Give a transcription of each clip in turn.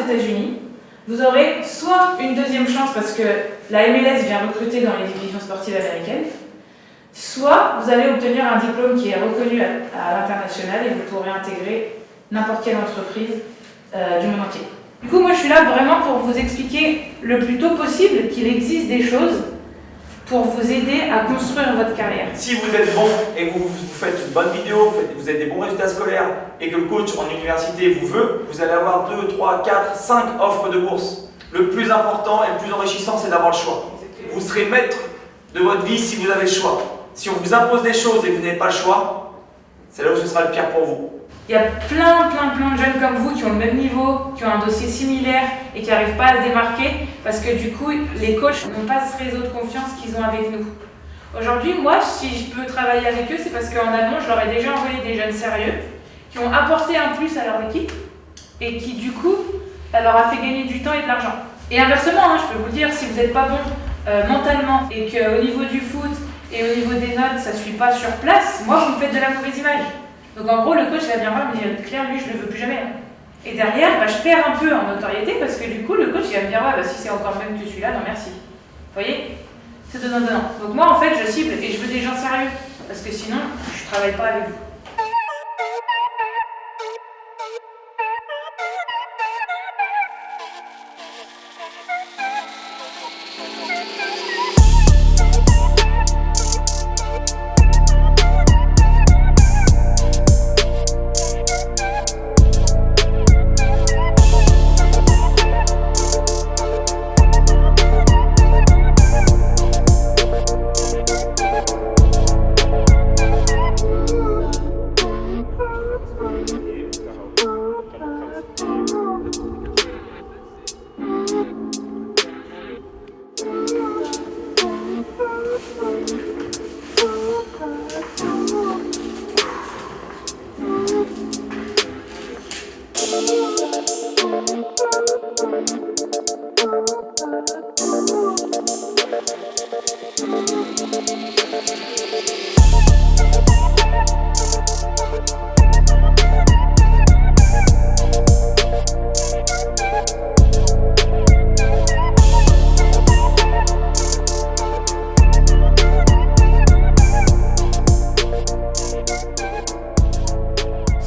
États-Unis, vous aurez soit une deuxième chance parce que la MLS vient recruter dans les divisions sportives américaines, soit vous allez obtenir un diplôme qui est reconnu à l'international et vous pourrez intégrer n'importe quelle entreprise du monde entier. Du coup, moi je suis là vraiment pour vous expliquer le plus tôt possible qu'il existe des choses pour vous aider à construire votre carrière. Si vous êtes bon et que vous faites une bonne vidéo, vous avez des bons résultats scolaires et que le coach en université vous veut, vous allez avoir 2, 3, 4, 5 offres de bourse. Le plus important et le plus enrichissant, c'est d'avoir le choix. Vous serez maître de votre vie si vous avez le choix. Si on vous impose des choses et que vous n'avez pas le choix, c'est là où ce sera le pire pour vous. Il y a plein de jeunes comme vous qui ont le même niveau, qui ont un dossier similaire et qui n'arrivent pas à se démarquer parce que du coup, les coachs n'ont pas ce réseau de confiance qu'ils ont avec nous. Aujourd'hui, moi, si je peux travailler avec eux, c'est parce qu'en amont, je leur ai déjà envoyé des jeunes sérieux qui ont apporté un plus à leur équipe et qui, du coup, ça leur a fait gagner du temps et de l'argent. Et inversement, je peux vous dire, si vous n'êtes pas bon mentalement et qu'au niveau du foot et au niveau des notes, ça ne suit pas sur place, moi, vous me faites de la mauvaise image. Donc en gros, le coach va venir voir et me dire, Claire, lui, je ne le veux plus jamais. Et derrière, je perds un peu en notoriété parce que du coup, le coach, il va me dire, ouais, si c'est encore le même que celui-là, non merci. Vous voyez? C'est donnant-donnant. Donc moi, en fait, je cible et je veux des gens sérieux. Parce que sinon, je ne travaille pas avec vous.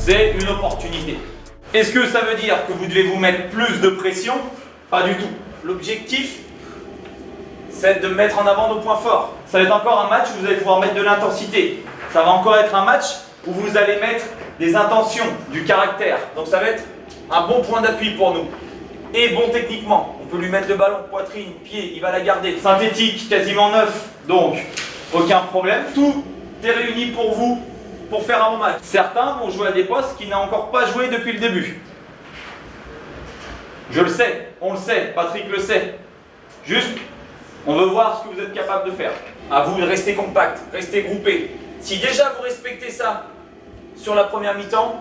C'est une opportunité. Est-ce que ça veut dire que vous devez vous mettre plus de pression? Pas du tout. L'objectif, c'est de mettre en avant nos points forts. Ça va être encore un match où vous allez pouvoir mettre de l'intensité. Ça va encore être un match où vous allez mettre des intentions, du caractère. Donc ça va être un bon point d'appui pour nous. Et bon techniquement. On peut lui mettre le ballon, poitrine, pied, il va la garder. Synthétique, quasiment neuf. Donc, aucun problème. Tout est réuni pour vous. Pour faire un bon match. Certains vont jouer à des postes qui n'ont encore pas joué depuis le début. Je le sais, on le sait, Patrick le sait. Juste, on veut voir ce que vous êtes capable de faire. À vous de rester compact, rester groupé. Si déjà vous respectez ça sur la première mi-temps,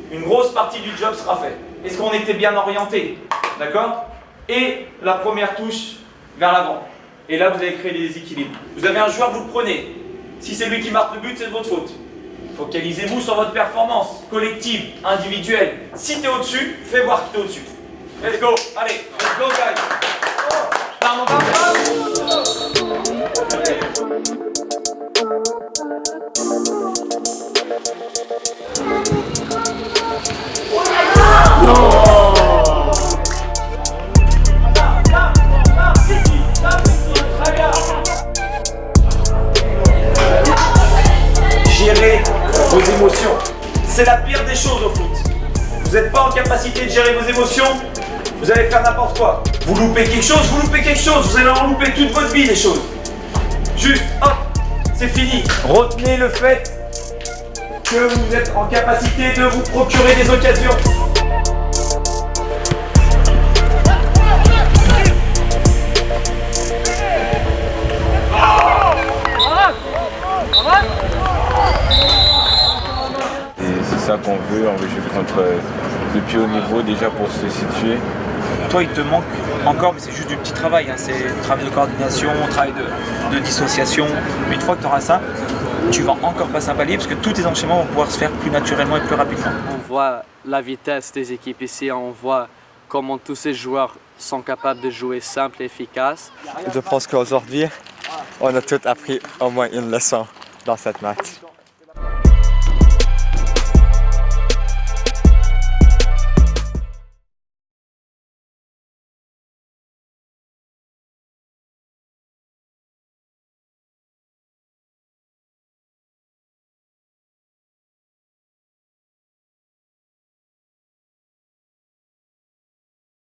une grosse partie du job sera faite. Est-ce qu'on était bien orienté? D'accord? Et la première touche vers l'avant. Et là, vous allez créer des déséquilibres. Vous avez un joueur, vous le prenez. Si c'est lui qui marque le but, c'est de votre faute. Focalisez-vous sur votre performance collective, individuelle. Si tu es au-dessus, fais voir que tu es au-dessus. Let's go, allez, let's go guys. Gérez vos émotions. C'est la pire des choses au foot. Vous n'êtes pas en capacité de gérer vos émotions, vous allez faire n'importe quoi. Vous loupez quelque chose, vous allez en louper toute votre vie des choses. Juste, hop, c'est fini. Retenez le fait que vous êtes en capacité de vous procurer des occasions. C'est ça qu'on veut jouer contre le plus haut niveau déjà pour se situer. Toi, il te manque encore, mais c'est juste du petit travail. C'est travail de coordination, travail de dissociation. Mais une fois que tu auras ça, tu vas encore passer un palier parce que tous tes enchaînements vont pouvoir se faire plus naturellement et plus rapidement. On voit la vitesse des équipes ici, on voit comment tous ces joueurs sont capables de jouer simple et efficace. Je pense qu'aujourd'hui, on a tous appris au moins une leçon dans cette match.